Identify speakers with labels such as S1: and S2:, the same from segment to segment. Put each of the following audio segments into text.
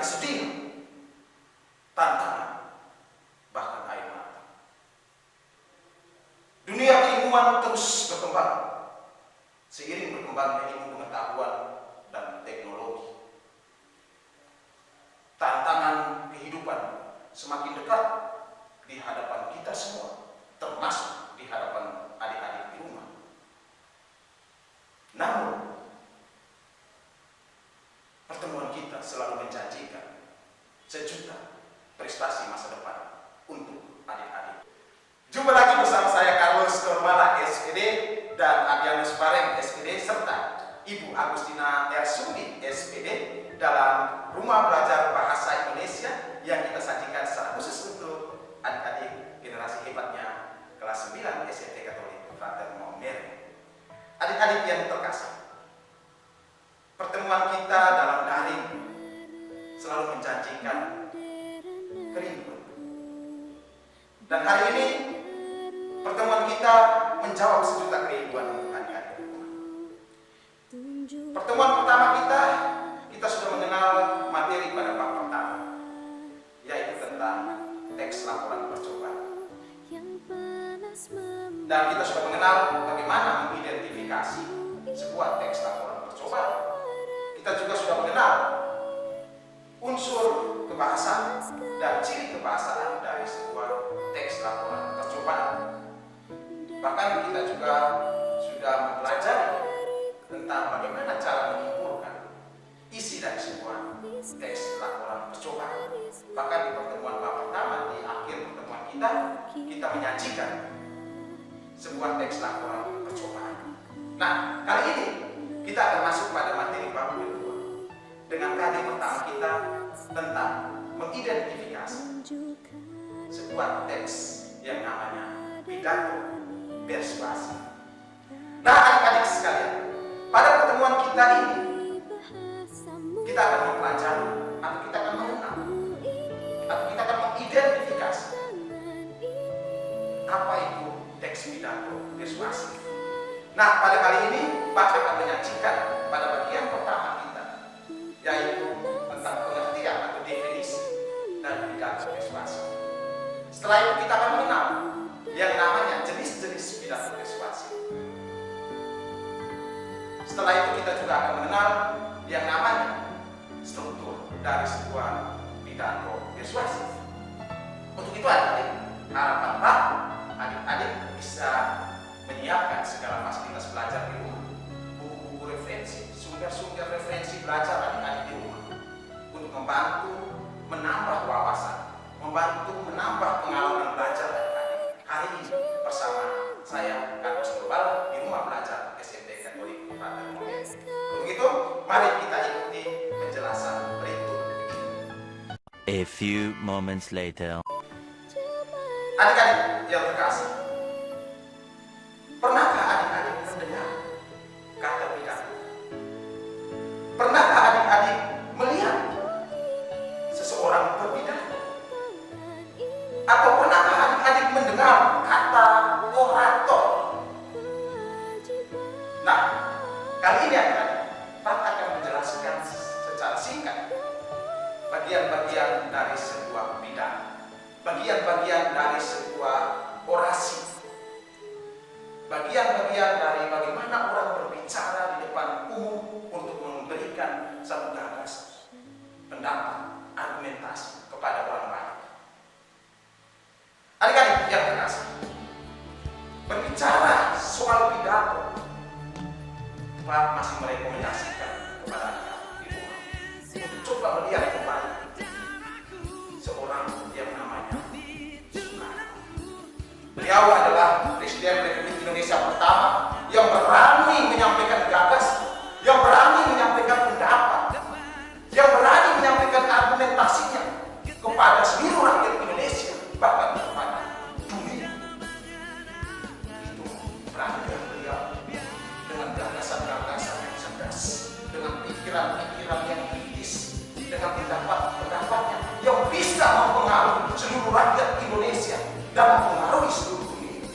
S1: kesedihan, tantangan, bahkan air mata. Dunia keilmuan terus berkembang seiring berkembangnya ilmu pengetahuan dan teknologi. Tantangan kehidupan semakin dekat di hadapan kita semua, termasuk di hadapan adik-adik di rumah. Namun, pertemuan kita selalu menjanjikan sejuta prestasi masa depan untuk adik-adik. Jumpa lagi bersama saya Carlos Normala SPD dan Adrianus Bareng SPD serta Ibu Agustina Ersumbi SPD dalam Rumah Belajar Bahasa Indonesia yang kita sajikan secara khusus untuk adik-adik generasi hebatnya kelas 9 SMP Katolik Frater Maumere. Adik-adik yang terkasih, pertemuan kita dalam daring selalu menjanjikan kerinduan. Dan hari ini pertemuan kita menjawab sejuta kerinduan untuk adik-adik. Pertemuan pertama kita sudah mengenal materi pada bab pertama, yaitu tentang teks laporan percobaan. Dan kita sudah mengenal bagaimana mengidentifikasi sebuah teks laporan percobaan. Kita juga sudah mengenal unsur kebahasaan dan ciri kebahasaan dari sebuah teks laporan percobaan. Bahkan kita juga sudah mempelajari tentang bagaimana cara menyimpulkan isi dari sebuah teks laporan percobaan. Bahkan di pertemuan pertama, di akhir pertemuan kita menyajikan sebuah teks laporan percobaan. Nah, kali ini kita akan masuk pada materi bab kedua dengan kali pertama kita tentang mengidentifikasi sebuah teks yang namanya pidato persuasi. Nah, adik-adik sekalian, pada pertemuan kita ini kita akan mempelajari atau kita akan mengenal atau kita akan mengidentifikasi apa itu teks pidato persuasi. Nah, pada kali ini Pak akan menyajikan pada bagian pertama kita, yaitu tentang pengertian atau definisi dari pidato persuasi. Setelah itu kita akan mengenal yang namanya jenis-jenis pidato persuasi. Setelah itu kita juga akan mengenal yang namanya struktur dari sebuah pidato persuasi. Untuk itu adik-adik, harapan Pak, adik-adik bisa menyiapkan segala fasilitas belajar di rumah, buku-buku referensi, sumber-sumber referensi belajar adik-adik di rumah, untuk membantu menambah wawasan, membantu menambah pengalaman belajar adik-adik hari ini bersama saya Carlos Normala di Rumah Belajar SMP Katolik Frater Maumere. Untuk itu, mari kita ikuti penjelasan berikut ini.
S2: A few moments later.
S1: Adik-adik yang terkasih, pernahkah adik-adik mendengar kata pidato? Pernahkah adik-adik melihat seseorang berpidato? Atau pernahkah adik-adik mendengar kata orator? Nah, kali ini adik-adik, Pak akan menjelaskan secara singkat bagian-bagian dari sebuah pidato, bagian-bagian dari sebuah orasi, bagian-bagian dari bagaimana orang berbicara di depan umum untuk memberikan satu gagasan, pendapat, argumentasi kepada orang lain. Adik-adik yang terkasih, berbicara soal pidato, Pak masih merekomendasikan kepada adik-adik di rumah untuk coba melihat kembali seorang yang namanya Soekarno. Beliau adalah Presiden Republik Indonesia pertama yang berani menyampaikan gagasan, yang berani menyampaikan pendapat, yang berani menyampaikan argumentasinya kepada seluruh rakyat Indonesia, bahkan kepada dunia. Itu berani beliau dengan gagasan-gagasan yang cerdas, dengan pikiran-pikiran yang kritis, dengan pendapat-pendapatnya yang bisa mempengaruhi seluruh rakyat Indonesia dan mempengaruhi seluruh dunia.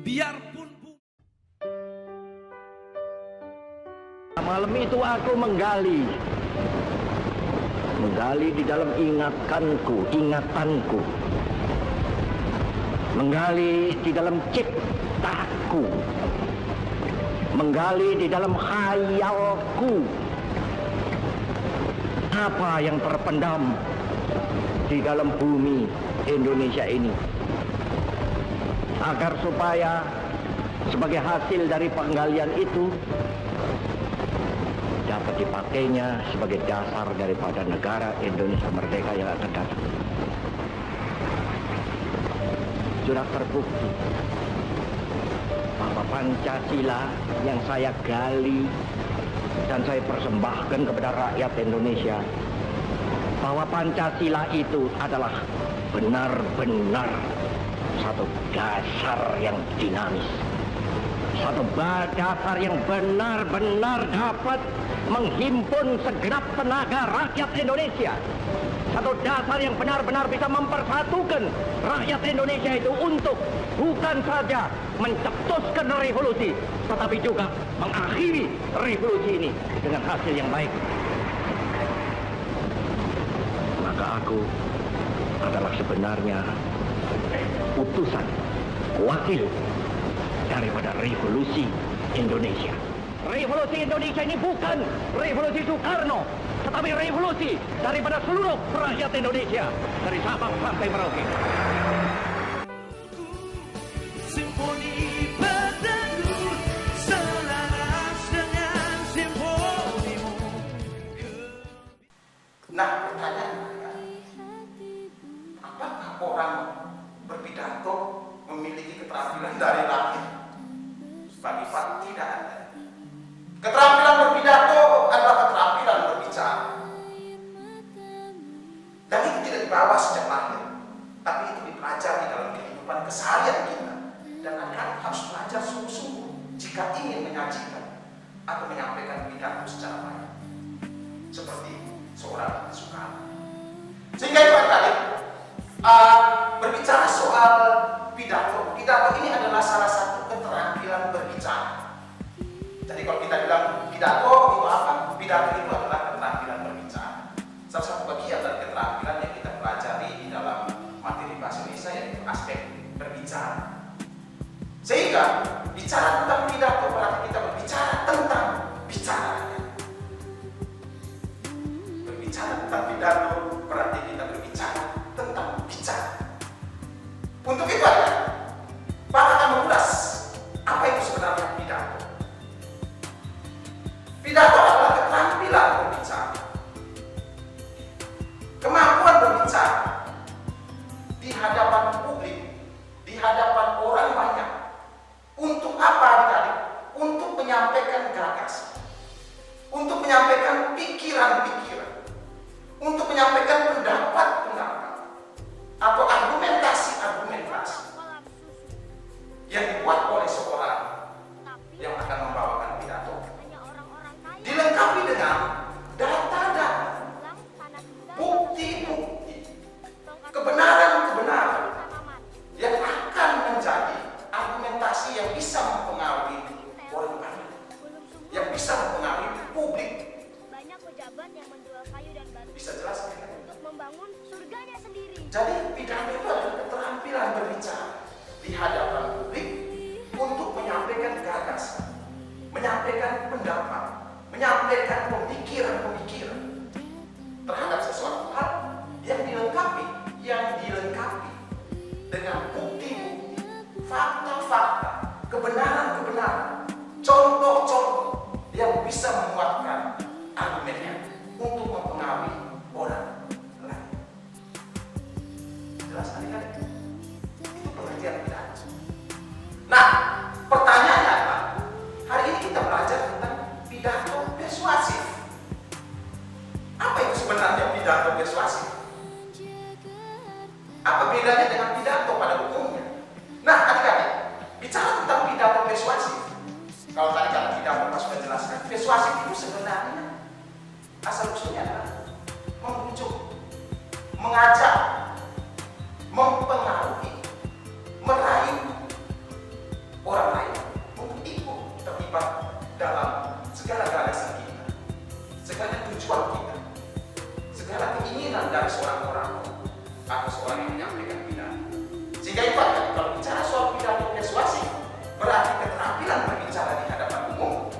S3: biarpun
S4: malam itu aku menggali di dalam ingatanku, menggali di dalam ciptaku, menggali di dalam khayalku, apa yang terpendam di dalam bumi Indonesia ini, agar supaya sebagai hasil dari penggalian itu dapat dipakainya sebagai dasar daripada negara Indonesia merdeka yang akan datang. Sudah terbukti bahwa Pancasila yang saya gali dan saya persembahkan kepada rakyat Indonesia, bahwa Pancasila itu adalah benar-benar satu dasar yang dinamis, satu dasar yang benar-benar dapat menghimpun segenap tenaga rakyat Indonesia, satu dasar yang benar-benar bisa mempersatukan rakyat Indonesia itu untuk bukan saja mencetuskan revolusi, tetapi juga mengakhiri revolusi ini dengan hasil yang baik. Maka aku adalah sebenarnya utusan, wakil daripada revolusi Indonesia. Revolusi Indonesia ini bukan revolusi Soekarno, tetapi revolusi daripada seluruh rakyat Indonesia, dari Sabang sampai Merauke.
S3: simfoni padaku selaras dengan simfonimu.
S1: Nah, pertanyaan apakah orang berpidato memiliki keterampilan dari lahir? Bagi Pak, tidak ada. Keterampilan berpidato adalah keterampilan berbicara. Dan itu tidak dibawa sejak lahir, tapi itu dipelajari dalam kehidupan keseharian kita. Dan anak-anak harus belajar sungguh-sungguh jika ingin menyajikan atau menyampaikan pidato secara baik, seperti seorang Soekarno. Sehingga itu tadi berbicara soal pidato ini adalah salah satu keterampilan berbicara. Jadi kalau kita bilang pidato itu apa? Pidato itu adalah keterampilan berbicara. Salah satu bagian dari keterampilan yang kita pelajari di dalam materi bahasa Indonesia yaitu aspek berbicara. Sehingga bicara tentang pidato berarti kita berbicara tentang bicara. Berbicara tentang pidato berarti kita berbicara tentang bicara. Untuk itu Pak akan mengulas apa itu sebenarnya pidato. Pidato adalah keterampilan berbicara, kemampuan berbicara di hadapan publik, di hadapan orang banyak. Untuk apa adik-adik? Untuk menyampaikan gagasan, untuk menyampaikan pikiran-pikiran, untuk menyampaikan orang lain untuk ikut terlibat dalam segala gagasan kita, segala tujuan kita, segala keinginan dari seorang orang atau seorang yang menyampaikan pidato. Sehingga ibarat kalau bicara soal pidato persuasif, berarti keterampilan berbicara di hadapan umum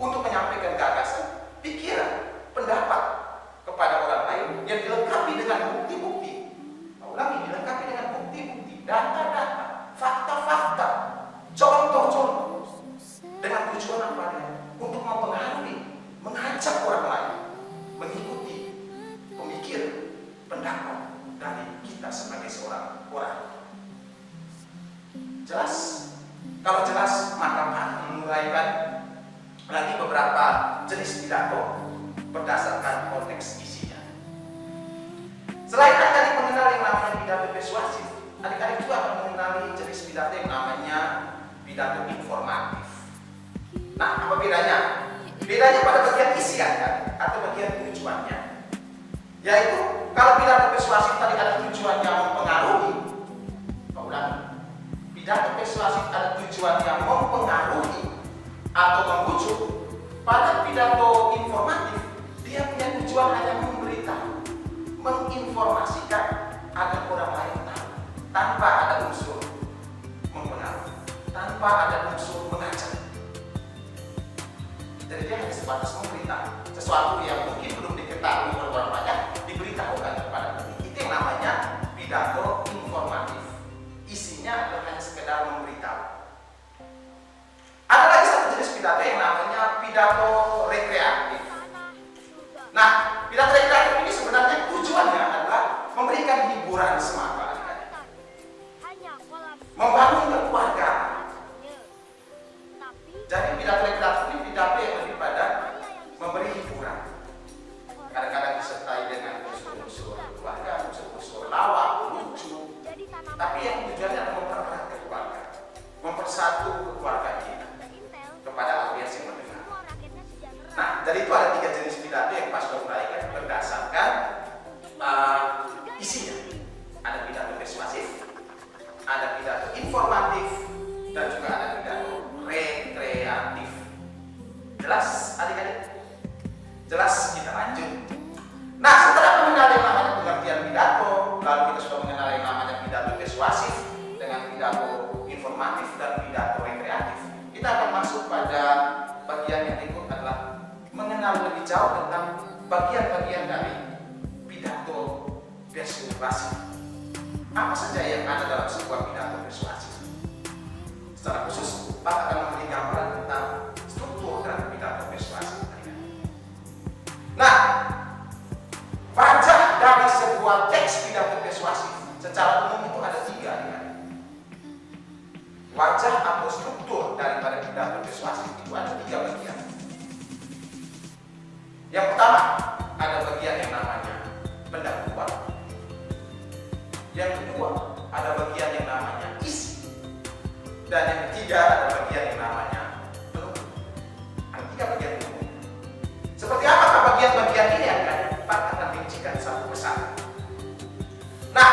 S1: untuk menyampaikan gagasan, pikiran, pendapat kepada orang lain yang dilengkapi dengan bukti-bukti. Ulangi, dilengkapi dengan bukti-bukti, data-data, fakta-fakta, contoh-contoh, dengan tujuan apa dia? Untuk mempengaruhi, mengajak orang lain mengikuti pemikiran, pendapat dari kita sebagai seorang orang. Jelas? Kalau jelas, maka Pak menguraikan lagi beberapa jenis pidato berdasarkan konteks isinya. Selain adik-adik mengenal yang namanya pidato persuasif, adik-adik juga akan mengenali jenis pidato yang namanya pidato informatif. Nah, apa bedanya? Bedanya pada bagian isi atau bagian tujuannya. Yaitu, kalau pidato persuasif tadi ada tujuannya mempengaruhi, pidato persuasif ada tujuannya mempengaruhi atau membujuk. Pada pidato informatif, dia punya tujuan hanya memberitahu, menginformasikan agar orang lain tahu, tanpa ada unsur mempengaruhi, tanpa ada unsur mengajak. Jadi dia hanya sebatas memberitahu sesuatu yang mungkin belum diketahui oleh orang banyak, diberitahukan kepada publik. Itu yang namanya pidato informatif. Isinya adalah hanya sekedar memberitahu. Ada lagi satu jenis pidato yang namanya pidato rekreatif. Nah, pidato rekreatif ini sebenarnya tujuannya adalah memberikan hiburan semata, membangun keluarga. Jadi pidato rekreatif ini pidato yang lebih pada memberi hiburan. Kadang-kadang disertai dengan unsur-unsur keluarga, unsur-unsur lawak, lucu. Tapi yang tujuannya adalah mempererat keluarga, mempersatu keluarga kita kepada audiens yang mendengar. Nah, dari itu ada 3 jenis pidato yang Pak sudah uraikan berdasarkan isinya. Ada pidato persuasif, ada pidato informatif, dan juga ada pidato rekreatif. Jelas adik-adik? Jelas, kita lanjut. Nah, setelah mengenal yang namanya pengertian pidato, lalu kita sudah mengenal yang namanya pidato persuasif dengan pidato informatif dan pidato rekreatif. Kita akan masuk pada bagian yang berikut adalah mengenal lebih jauh tentang bagian-bagian dari pidato persuasif. Apa saja yang ada dalam sebuah pidato persuasif? Secara khusus, Pak akan memberi gambaran tentang struktur dari pidato persuasif. Nah, wajah dari sebuah teks pidato persuasif secara umum itu ada 3. Wajah atau struktur daripada pidato persuasif itu ada 3 bagian. Yang pertama, ada bagian yang namanya pendahuluan. Yang kedua, ada bagian yang namanya isi. Dan yang ketiga, ada bagian yang namanya penutup. Ada 3 bagian umum. Seperti apakah bagian-bagian ini Pak akan rincikan satu persatu. Nah,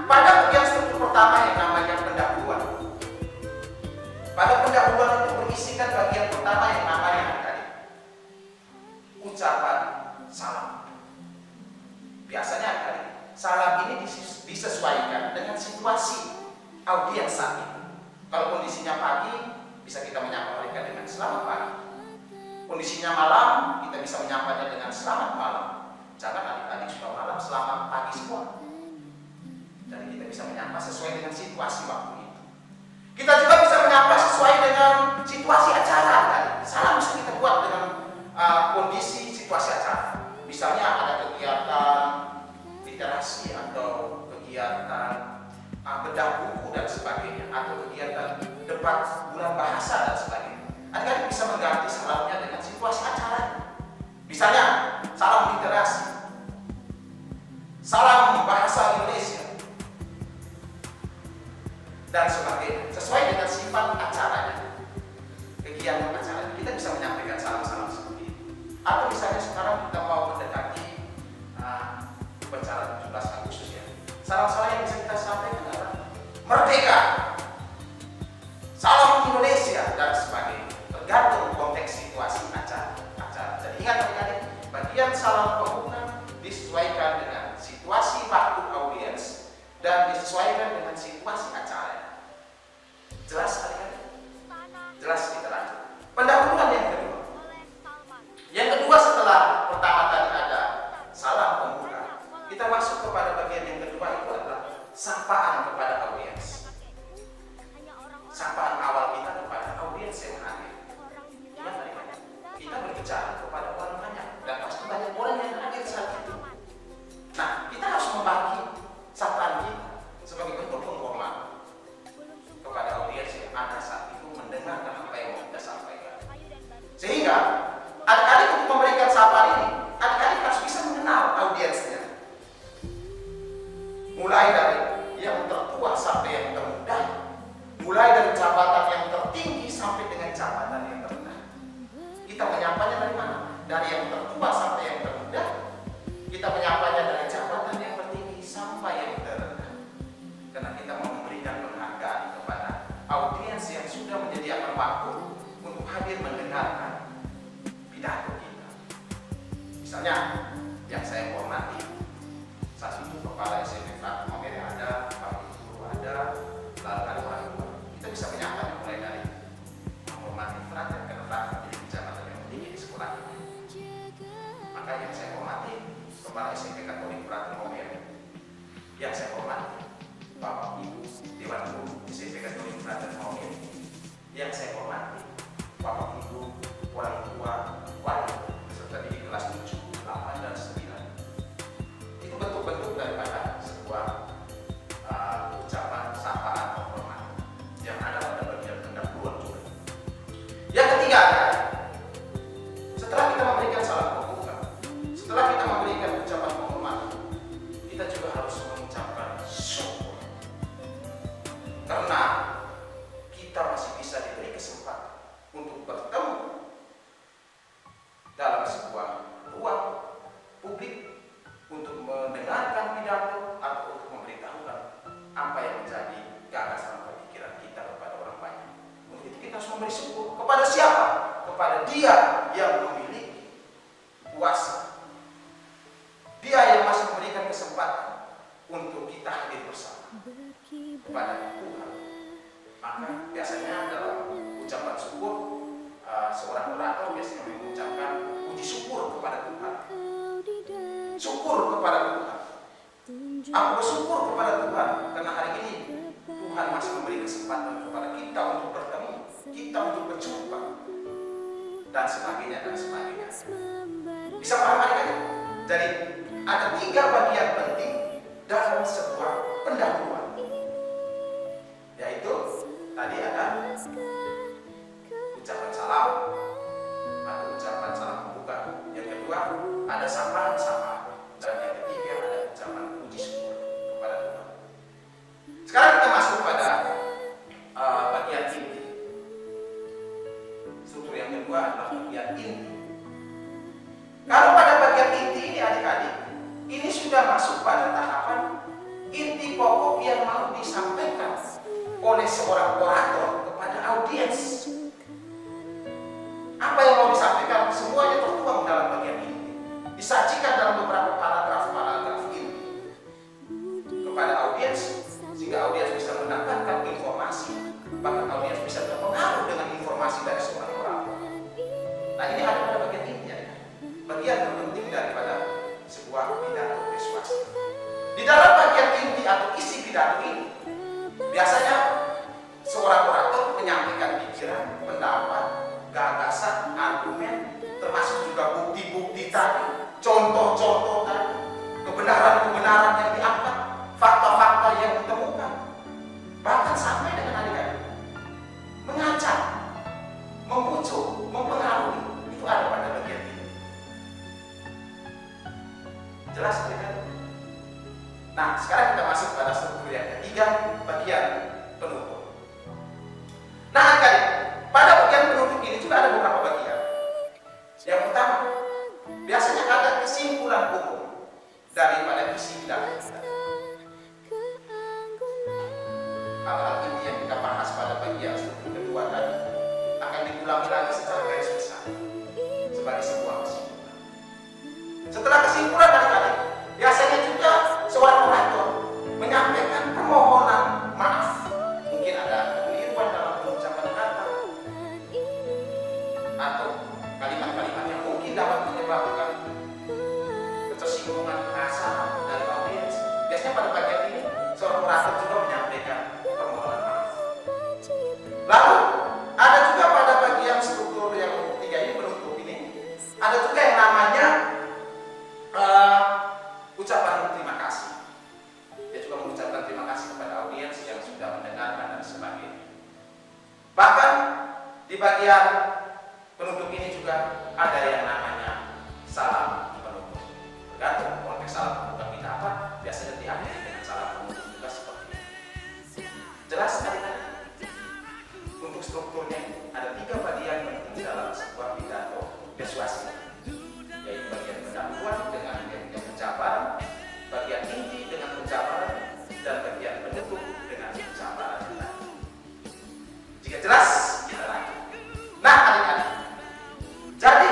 S1: pada bagian struktur pertama yang namanya pendahuluan. Pada pendahuluan itu berisikan bagian pertama yang namanya ucapan salam. Biasanya salam ini disesuaikan dengan situasi audiens saat itu. Kalau kondisinya pagi, bisa kita menyapa mereka dengan selamat pagi. Kondisinya malam, kita bisa menyapanya dengan selamat malam. Jangan adik-adik sudah malam, selamat pagi semua. Jadi kita bisa menyapa sesuai dengan situasi waktu itu. Kita juga bisa menyapa sesuai dengan situasi acara. Salam bisa kita buat dengan kondisi situasi acara. Misalnya ada kegiatan literasi atau kegiatan bedah buku dan sebagainya, atau kegiatan debat bulan bahasa dan sebagainya. Adik-adik bisa mengganti salamnya dengan situasi acara. Misalnya salam literasi, salam bahasa Indonesia, dan sebagainya, sesuai dengan sifat acaranya, kegiatan acaranya. Kita bisa menyampaikan salam-salam seperti itu. Atau misalnya sekarang kita mau mendekati upacara 17 Agustus ya. Salam-salam yang bisa kita sampaikan adalah merdeka, salam Indonesia dan sebagainya. Tergantung konteks situasi acara. Jadi ingat adik-adik, bagian salam pembuka disesuaikan dengan situasi waktu audiens dan disesuaikan dengan situasi acara. Jelas adik-adik? Jelas, kita lanjut. Pendahuluan yang kedua. Yang kedua setelah pertama tadi ada salam pembuka, kita masuk kepada bagian yang kedua, itu adalah sapaan kepada audiens. Sapaan awal kita kepada audiens yang hadir. Ingat adik-adik, kita berbicara kepada orang banyak dan pasti banyak orang yang hadir saat itu. Nah, kita harus membagi sapaan kita sebagai bentuk penghormatan kepada audiens yang ada saat itu mendengarkan apa yang mau kita sampaikan. Sehingga adik-adik untuk memberikan sapaan ini, adik-adik harus bisa mengenal audiensnya. Mulai dari yang tertua sampai yang termuda, mulai dari jabatan yang tertinggi sampai dengan jabatan yang terendah. Kita menyapanya dari mana? Dari yang tertua sampai yang termuda. Kita menyapanya dari jabatan yang tertinggi sampai yang terendah. Karena kita mau memberikan penghargaan kepada audiens yang sudah menyediakan waktu untuk hadir mendengarkan pidato kita. Misalnya, yang saya hormati, saat itu kepala SMP Frater Momere ada, Pak Guru ada, lalu ada orang tua. Kita bisa menyapanya mulai dari menghormati Frater, karena Frater menjadi jabatan yang tinggi di sekolah ini. Maka yang saya hormati, kepala SMP Katolik Frater Momere. Yang saya hormati, Bapak Ibu Dewan Guru SMP Katolik Frater Momere. Yang saya hormati, Bapak Ibu orang tua wali peserta didik kelas 7, 8, dan 9. Itu bentuk-bentuk daripada sebuah ucapan sapaan penghormatan yang ada pada bagian pendahuluan juga. Yang ketiga, setelah kita memberikan salam pembuka, setelah kita memberikan ucapan penghormatan, kita juga harus mengucapkan syukur. Karena kita masih bisa diberi kesempatan untuk bertemu dalam sebuah ruang publik untuk mendengarkan pidato atau untuk memberitahukan apa yang menjadi gagasan atau pikiran kita kepada orang banyak. Untuk itu kita harus memberi syukur kepada siapa? Kepada Dia yang memiliki kuasa. Dia yang masih memberikan kesempatan untuk kita hadir bersama kepada Tuhan. Maka biasanya dalam ucapan syukur, seorang orator biasanya mengucapkan puji syukur kepada Tuhan. Syukur kepada Tuhan. Aku bersyukur kepada Tuhan karena hari ini Tuhan masih memberi kesempatan kepada kita untuk bertemu, kita untuk berjumpa, dan sebagainya dan sebagainya. Bisa paham adik-adik? Jadi ada 3 bagian penting dalam sebuah pendahuluan, yaitu tadi ada ucapan salam atau ucapan salam pembuka. Yang kedua ada sapaan-sapaan, dan yang ketiga ada ucapan puji syukur kepada Tuhan. Sekarang kita masuk pada bagian inti. Struktur yang kedua adalah bagian inti. Kalau pada bagian inti ini adik-adik, ini sudah masuk pada tahapan inti pokok yang mau disampaikan oleh seorang orator kepada audiens. Apa yang mau disampaikan semuanya tertuang dalam bagian ini, disajikan dalam beberapa paragraf ini kepada audiens, sehingga audiens bisa mendapatkan informasi, bahkan audiens bisa terpengaruh dengan informasi dari seorang orator. Nah, ini ada pada bagian ini ya, bagian terpenting daripada sebuah pidato persuasi. Di dalam bagian inti atau isi pidato ini, biasanya seorang orator menyampaikan pikiran, pendapat, gagasan, argumen, termasuk juga bukti-bukti tadi, contoh-contoh tadi, kebenaran-kebenaran yang diangkat, fakta-fakta yang ditemukan, bahkan sampai dengan adik-adik mengajak, membujuk, mempengaruhi, itu ada pada bagian ini. Jelas adik-adik? Nah, sekarang kita masuk pada struktur yang ketiga, bagian penutup. Nah, adik-adik, pada bagian penutup ini juga ada beberapa bagian. Yang pertama, biasanya ada kesimpulan umum daripada isi pidato kita. Hal-hal ini yang kita bahas pada bagian struktur kedua tadi orator juga menyampaikan permohonan maaf. Lalu ada juga pada bagian struktur yang ketiga ini, penutup ini, ada juga yang namanya ucapan terima kasih. Dia juga mengucapkan terima kasih kepada audiens yang sudah mendengarkan dan sebagainya. Bahkan di bagian penutup ini juga ada yang namanya salam penutup. Tergantung konteks salam penutup kita apa, biasanya diakhiri dengan salam penutup juga seperti ini. Jelas sekali kan? Untuk strukturnya ada 3 bagian penting dalam sebuah pidato persuasi, yaitu bagian pendahuluan dengan penjabaran, bagian inti dengan penjabaran, dan bagian penutup dengan penjabaran. Jika jelas, kita lanjut. Nah, adik-adik, jadi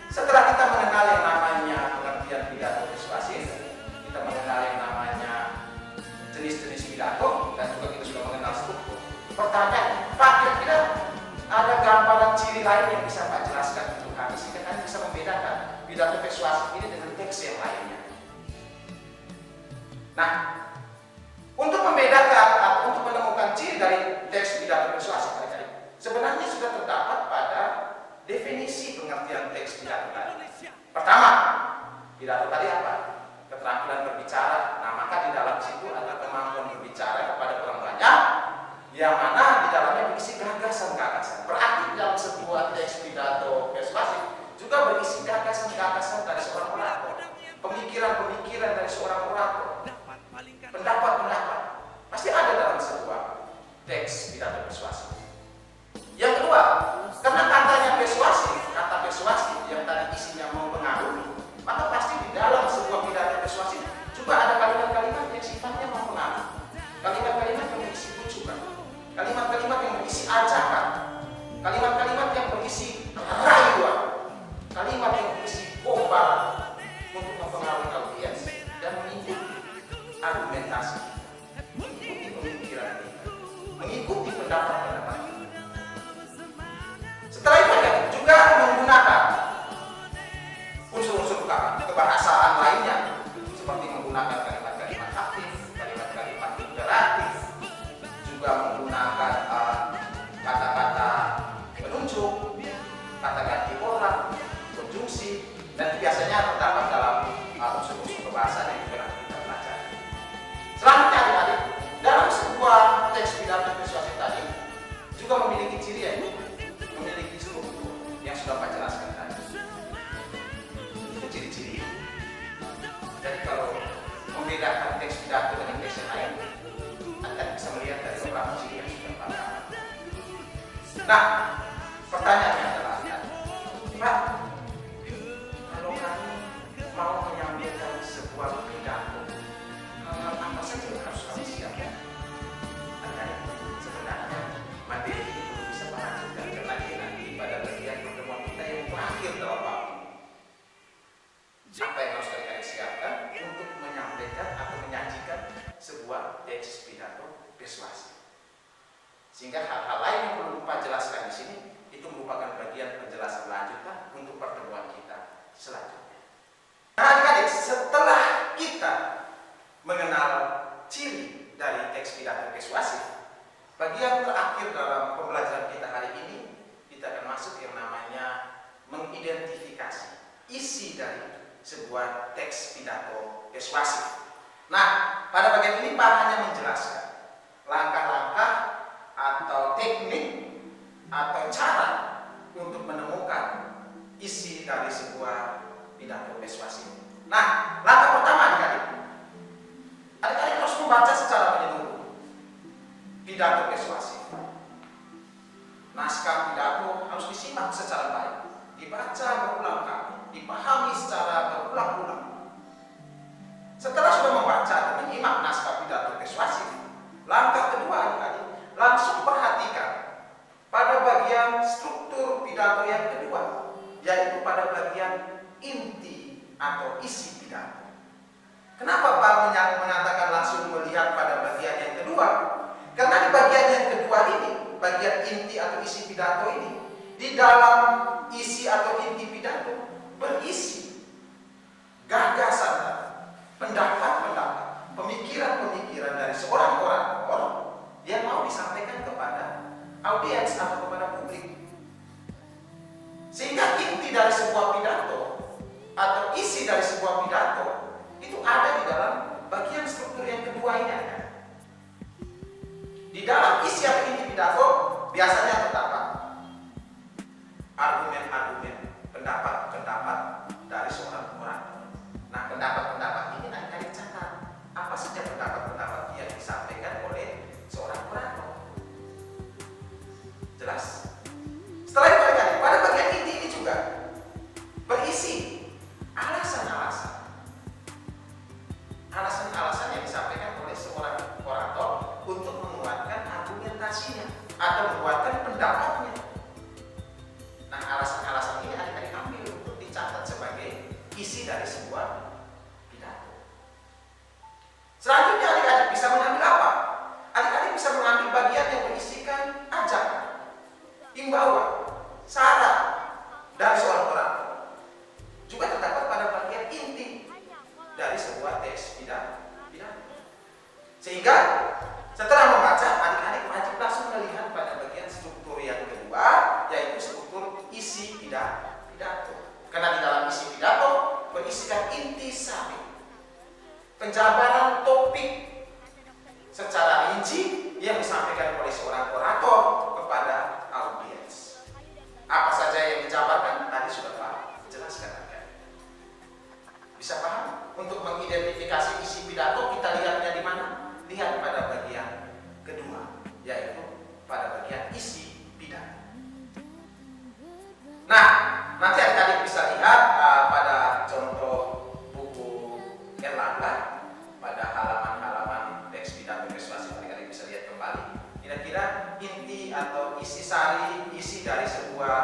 S1: setelah kita mengenal yang namanya pengertian pidato persuasif, kita mengenal yang namanya jenis-jenis pidato, dan juga kita sudah mengenal struktur. Pertanyaan, Pak, kira-kira ada gambaran ciri lain yang bisa Pak jelaskan untuk kami sehingga kami bisa membedakan pidato persuasif ini dengan teks yang lainnya? Nah, untuk membedakan atau untuk menemukan ciri dari teks pidato persuasif sebenarnya sudah terdapat pada definisi pengertian teks pidato tadi. Pertama, pidato tadi apa? Keterampilan berbicara. Nah, maka di dalam situ ada kemampuan berbicara kepada orang banyak, yang mana di dalamnya berisi gagasan-gagasan. Berarti dalam sebuah teks pidato persuasif juga berisi gagasan-gagasan dari seorang orator, pemikiran-pemikiran dari seorang orator, pendapat-pendapat. Pasti ada dalam sebuah teks pidato persuasif. Yang kedua, karena katanya persuasif, kata persuasif yang tadi isinya mempengaruhi, maka pasti di dalam sebuah pidato persuasif juga ada kalimat-kalimat yang sifatnya mempengaruhi, kalimat-kalimat yang berisi bujukan, kalimat-kalimat yang berisi ajakan, kalimat-kalimat yang berisi rayuan, kalimat yang berisi gombalan untuk mempengaruhi audiens dan mengikuti argumentasi, mengikuti pemikiran kita, mengikuti pendapat-pendapat kita. Setelah itu juga menggunakan unsur-unsur kebahasaan lainnya, seperti menggunakan kalimat-kalimat aktif, kalimat-kalimat imperatif, juga menggunakan kata-kata penunjuk, kata ganti orang, konjungsi, dan biasanya terdapat dalam unsur-unsur kebahasaan yang pernah kita pelajari. Selanjutnya adik-adik, dalam sebuah teks pidato persuasif tadi juga memiliki ciri, yaitu memiliki struktur yang sudah Pak jelaskan tadi. Itu ciri-ciri. Jadi kalau membedakan teks pidato dengan teks yang lain, Anda bisa melihat dari beberapa ciri yang sudah Pak dapat. Nah, pertanyaannya adalah, Pak, kalau kami mau menyampaikan sebuah pidato, apa saja yang harus kami siapkan? Sebenarnya materi ini belum bisa Pak lanjutkan nanti pada bagian pertemuan kita yang terakhir dalam bab ini. Apa yang harus kalian siapkan untuk menyampaikan atau menyajikan sebuah teks pidato persuasif? Sehingga hal-hal lain yang perlu Pak jelaskan di sini itu merupakan bagian penjelasan lanjutan untuk pertemuan kita selanjutnya. Nah, adik-adik, setelah kita mengenal ciri dari teks pidato persuasif, bagian terakhir dalam pembelajaran kita hari ini, kita akan masuk yang namanya mengidentifikasi isi dari sebuah teks pidato persuasif. Nah, pada bagian ini Pak hanya menjelaskan langkah-langkah atau teknik atau cara untuk menemukan isi dari sebuah pidato persuasif. Nah, langkah pertama adik-adik harus membaca secara menyeluruh pidato persuasif. Naskah pidato harus disimak secara baik, dibaca berulang kali, dipahami secara berulang-ulang. Setelah sudah membaca dan menyimak naskah pidato persuasif, langkah kedua adik-adik langsung perhatikan pada bagian struktur pidato yang kedua, yaitu pada bagian inti atau isi pidato. Kenapa Pak mengatakan langsung melihat pada bagian yang kedua? Karena di bagian yang kedua ini, bagian inti atau isi pidato ini, di dalam isi atau inti pidato berisi gagasan, pendapat-pendapat, pemikiran-pemikiran pemikiran dari seorang orator yang mau disampaikan kepada audiens atau kepada publik. Sehingga inti dari sebuah pidato atau isi dari sebuah pidato itu ada di dalam bagian struktur yang kedua ini ada. Di dalam isi atau inti pidato biasanya terdapat argumen-argumen, pendapat-pendapat dari seorang orator. Nah, pendapat-pendapat ini adik-adik catat apa saja pendapat-pendapat yang disampaikan oleh seorang orator. Jelas? Setelah itu adik-adik, pada bagian inti ini juga berisi alasan-alasan. Alasan-alasan yang disampaikan oleh seorang orator untuk menguatkan argumentasinya atau menguatkan pendapatnya. Nah, alasan-alasan ini adik-adik ambil untuk dicatat sebagai isi dari sebuah pidato. Selanjutnya adik-adik bisa mengambil apa? Adik-adik bisa mengambil bagian yang berisikan ajakan, himbauan, saran dari seorang orator. Juga terdapat pada bagian inti dari sebuah teks pidato. Sehingga setelah membaca, adik-adik wajib langsung melihat pada bagian struktur yang kedua, yaitu struktur isi pidato. Karena di dalam isi pidato berisikan intisari, penjabaran topik secara rinci yang disampaikan oleh seorang orator kepada audiens. Apa saja yang dijabarkan tadi sudah Pak jelaskan. Bisa paham? Untuk mengidentifikasi isi pidato kita lihatnya di mana? Lihat pada bagian kedua, yaitu pada bagian isi pidato. Nah, nanti adik-adik bisa lihat pada contoh buku Erlangga pada halaman-halaman teks pidato persuasif. Adik-adik bisa lihat kembali. Kira-kira inti atau isi sari, isi dari sebuah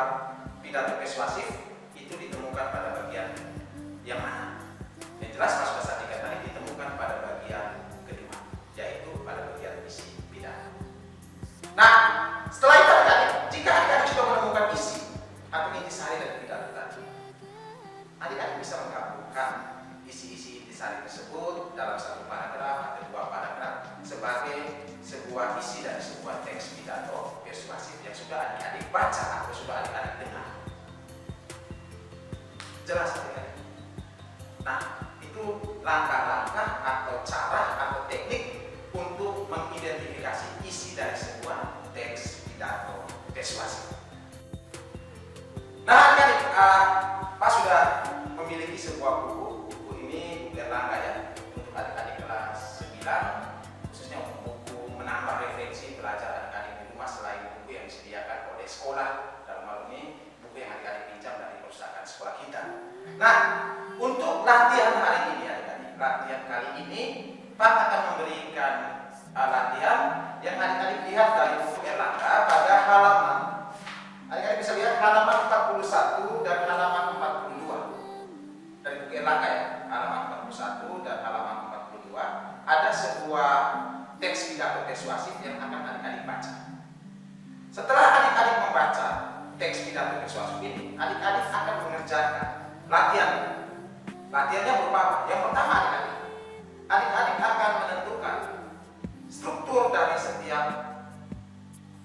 S1: pidato persuasif itu ditemukan pada bagian yang mana? Yang jelas Mas Basadikan tadi ditemukan pada bagian kedua, yaitu pada bagian isi pidato. Nah, setelah itu adik-adik, jika adik-adik sudah menemukan isi atau intisari dari pidato tadi, adik-adik bisa menggabungkan isi-isi intisari tersebut dalam satu paragraf atau dua paragraf sebagai sebuah isi dari sebuah teks pidato persuasif yang sudah adik-adik baca atau sudah adik-adik dengar. Jelas adik-adik? Nah, itu langkah-langkah atau cara atau teknik untuk mengidentifikasi isi dari sebuah teks pidato persuasif. Nah, adik-adik, Pak sudah memiliki sebuah buku. Buku ini buku Erlangga ya, untuk adik-adik kelas 9, khususnya untuk buku menambah referensi belajar adik-adik di rumah selain buku yang disediakan oleh sekolah, dalam hal ini buku yang adik-adik pinjam dari perpustakaan sekolah kita. Nah, untuk latihan hari ini adik-adik, latihan kali ini Pak akan memberikan latihan yang adik-adik lihat dari buku Erlangga pada halaman. Adik-adik bisa lihat halaman 41 dan halaman 42 dari buku Erlangga ya, halaman 41 dan halaman 42 ada sebuah teks pidato persuasif yang akan adik-adik baca. Setelah adik-adik membaca teks pidato persuasif ini, adik-adik akan mengerjakan latihan. Latihannya berupa apa? Yang pertama adik-adik akan menentukan struktur dari setiap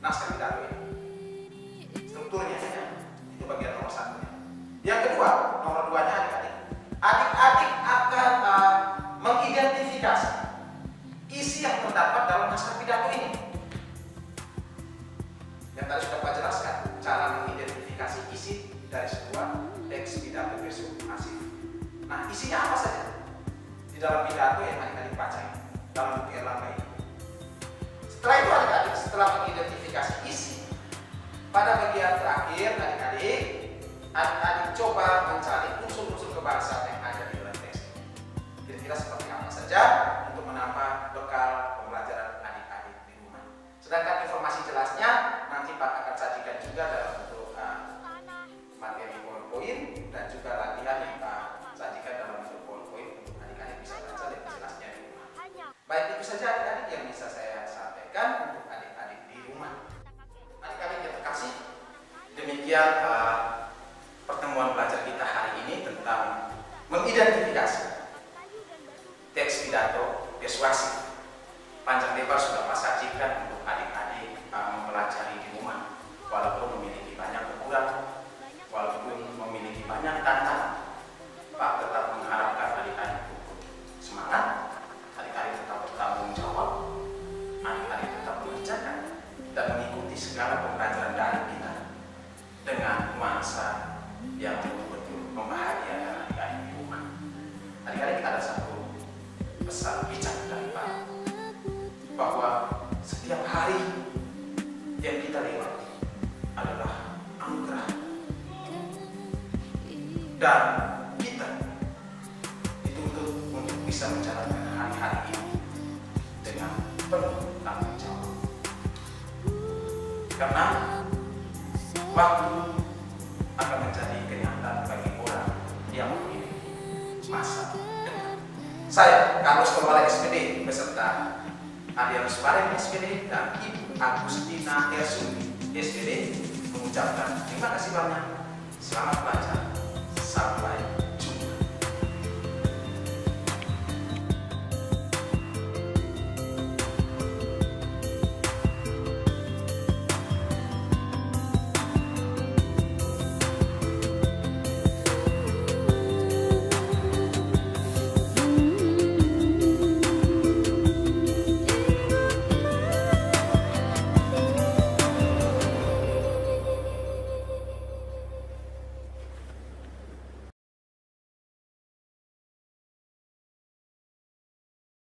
S1: naskah pidato ini. Strukturnya ya, itu bagian nomor 1. Yang kedua, nomor 2-nya adik-adik akan mengidentifikasi isi yang terdapat dalam naskah pidato ini. Yang tadi sudah Pak jelaskan cara mengidentifikasi isi dari sebuah teks pidato persuasif. Nah, isinya apa saja di dalam pidato yang adik-adik baca ini, dalam buku Erlangga ini. Setelah itu adik-adik, setelah mengidentifikasi isi, pada bagian terakhir adik-adik coba mencari unsur-unsur kebahasaan yang ada di dalam teks ini. Kira-kira seperti apa saja untuk menambah bekal pembelajaran adik-adik di rumah. Sedangkan informasi jelasnya nanti Pak akan sajikan juga dalam bentuk materi PowerPoint dan juga latihan yang Pak sajikan dalam bentuk PowerPoint untuk adik-adik bisa baca lebih jelasnya di rumah. Baik, itu saja adik-adik yang bisa saya sampaikan untuk adik-adik di rumah. Adik-adik yang terkasih, demikian pertemuan belajar kita hari ini tentang mengidentifikasi teks pidato persuasif. Panjang lebar sudah Pak sajikan untuk adik-adik mempelajari di rumah, walaupun memiliki banyak kekurangan, walaupun memiliki banyak tantangan. Pak tetap mengharapkan adik-adik semangat, adik-adik tetap bertanggung jawab, adik-adik tetap mengerjakan dan mengikuti segala pembelajaran daring kita dengan nuansa yang betul-betul membahagiakan adik-adik di rumah. Adik-adik, ada satu pesan bijak dari Pak, bahwa setiap hari yang kita lewati adalah anugerah, dan kita dituntut untuk bisa menjalankan hari-hari ini dengan penuh tanggung jawab. Karena waktu akan menjadi kenyataan bagi orang yang memiliki masa depan. Saya, Carlos Kembala SPD, beserta Adrianus Bareng SPD dan Ibu Agustina Hersumi SPD mengucapkan terima kasih banyak. Selamat belajar. Sampai